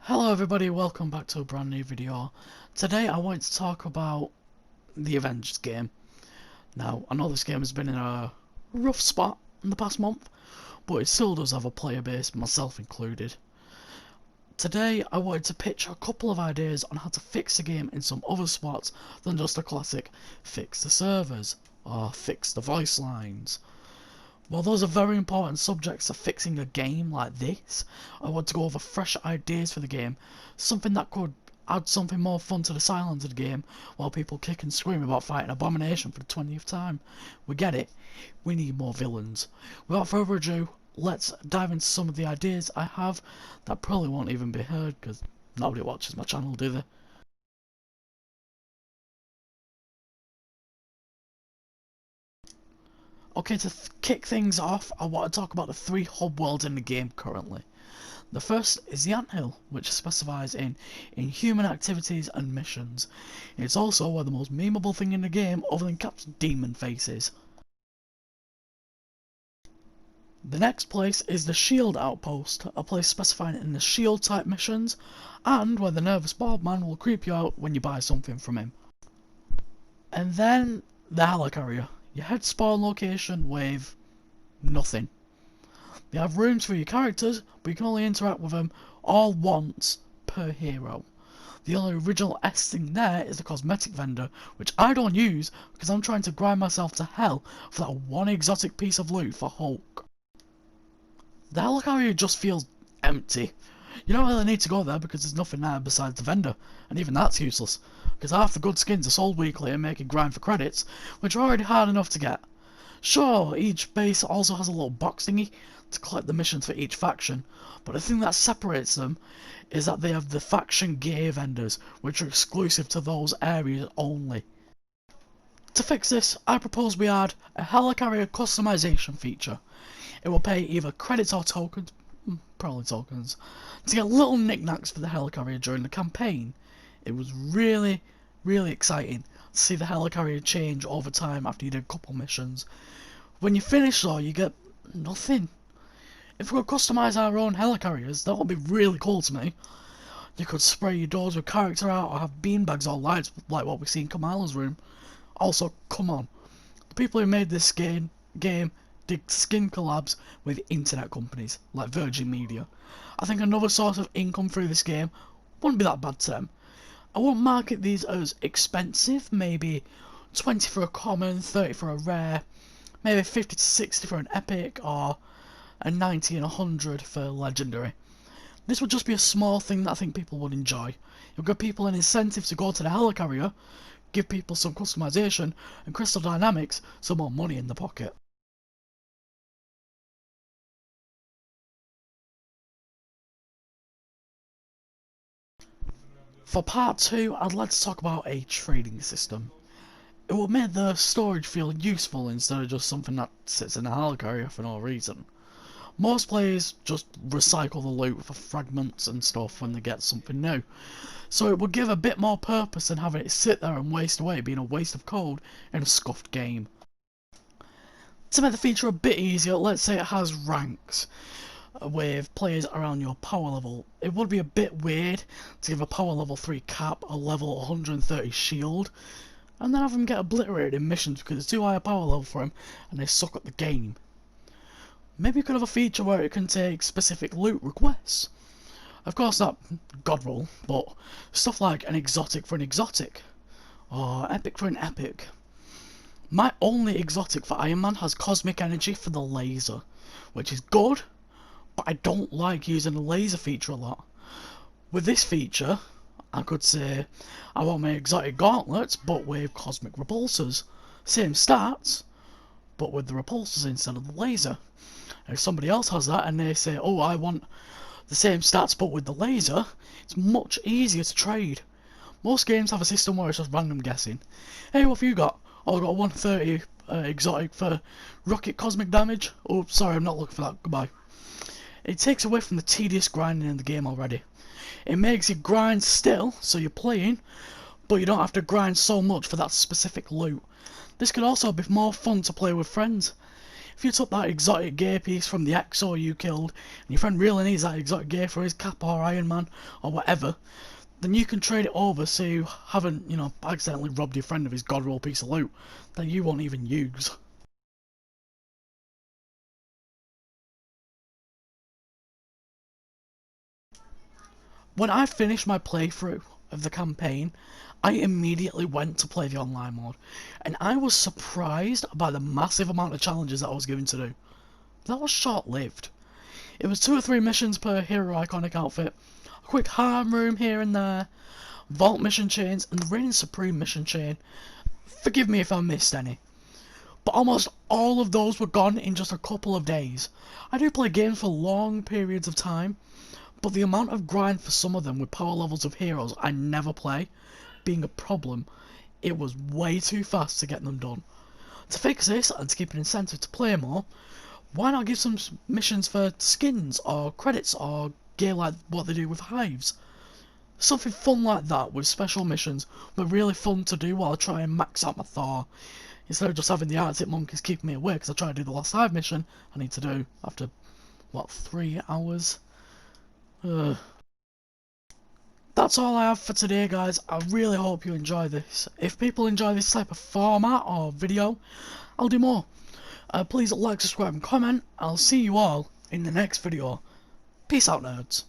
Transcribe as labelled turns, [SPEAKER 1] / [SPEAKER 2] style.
[SPEAKER 1] Hello everybody, welcome back to a brand new video. Today I wanted to talk about the Avengers game. Now, I know this game has been in a rough spot in the past month, but it still does have a player base, myself included. Today I wanted to pitch a couple of ideas on how to fix the game in some other spots than just a classic fix the servers or fix the voice lines. While those are very important subjects to fixing a game like this, I want to go over fresh ideas for the game, something that could add something more fun to the silence of the game while people kick and scream about fighting Abomination for the 20th time. We get it, we need more villains. Without further ado, let's dive into some of the ideas I have that probably won't even be heard because nobody watches my channel, do they? Okay, to kick things off, I want to talk about the three hub worlds in the game currently. The first is the Anthill, which specifies in inhuman activities and missions. It's also where the most memeable thing in the game, other than Cap's demon faces. The next place is the Shield Outpost, a place specifying in the Shield type missions, and where the nervous bald man will creep you out when you buy something from him. And then the Helicarrier, your head spawn location with nothing. They have rooms for your characters, but you can only interact with them all once per hero. The only original S thing there is the cosmetic vendor, which I don't use because I'm trying to grind myself to hell for that one exotic piece of loot for Hulk. The Helicarrier just feels empty. You don't really need to go there because there's nothing there besides the vendor, and even that's useless, because half the good skins are sold weekly and make you grind for credits, which are already hard enough to get. Sure, each base also has a little box thingy to collect the missions for each faction, but the thing that separates them is that they have the faction gear vendors, which are exclusive to those areas only. To fix this, I propose we add a Helicarrier customization feature. It will pay either credits or tokens, probably tokens, to get little knickknacks for the Helicarrier during the campaign. It was really exciting to see the Helicarrier change over time after you did a couple missions. When you finish though, you get nothing. If we could customise our own Helicarriers, that would be really cool to me. You could spray your doors with character art or have beanbags or lights like what we see in Kamala's room. Also, come on, the people who made this game did skin collabs with internet companies like Virgin Media. I think another source of income through this game wouldn't be that bad to them. I won't market these as expensive, maybe 20 for a common, 30 for a rare, maybe 50 to 60 for an epic, or a 90 and 100 for legendary. This would just be a small thing that I think people would enjoy. It'll give people an incentive to go to the Helicarrier, give people some customization, and Crystal Dynamics some more money in the pocket. For part 2, I'd like to talk about a trading system. It will make the storage feel useful instead of just something that sits in a Helicarrier for no reason. Most players just recycle the loot for fragments and stuff when they get something new, so it would give a bit more purpose than having it sit there and waste away being a waste of code in a scuffed game. To make the feature a bit easier, let's say it has ranks with players around your power level. It would be a bit weird to give a power level 3 cap a level 130 shield and then have them get obliterated in missions because it's too high a power level for them and they suck at the game. Maybe you could have a feature where it can take specific loot requests. Of course not god roll, but stuff like an exotic for an exotic or epic for an epic. My only exotic for Iron Man has cosmic energy for the laser, which is good, but I don't like using the laser feature a lot. With this feature, I could say I want my exotic gauntlets but with cosmic repulsors. Same stats, but with the repulsors instead of the laser. If somebody else has that and they say, oh, I want the same stats but with the laser, it's much easier to trade. Most games have a system where it's just random guessing. Hey, what have you got? Oh, I've got 130 exotic for rocket cosmic damage. Oh, sorry, I'm not looking for that. Goodbye. It takes away from the tedious grinding in the game already. It makes you grind still, so you're playing, but you don't have to grind so much for that specific loot. This could also be more fun to play with friends. If you took that exotic gear piece from the EXO you killed, and your friend really needs that exotic gear for his Cap or Iron Man, or whatever, then you can trade it over so you haven't, you know, accidentally robbed your friend of his god roll piece of loot that you won't even use. When I finished my playthrough of the campaign, I immediately went to play the online mode, and I was surprised by the massive amount of challenges that I was given to do. That was short-lived. It was 2 or 3 missions per hero iconic outfit, a quick harm room here and there, vault mission chains, and the Reigning Supreme mission chain. Forgive me if I missed any. But almost all of those were gone in just a couple of days. I do play games for long periods of time, but the amount of grind for some of them with power levels of heroes I never play being a problem, it was way too fast to get them done. To fix this, and to keep an incentive to play more, why not give some missions for skins or credits or gear like what they do with hives? Something fun like that with special missions were really fun to do while I try and max out my Thor, instead of just having the Arctic monkeys keeping me away because I try to do the last hive mission I need to do after, what, 3 hours? That's all I have for today, guys. I really hope you enjoy this. If people enjoy this type of format or video, I'll do more. Please like, subscribe and comment. I'll see you all in the next video. Peace out, nerds.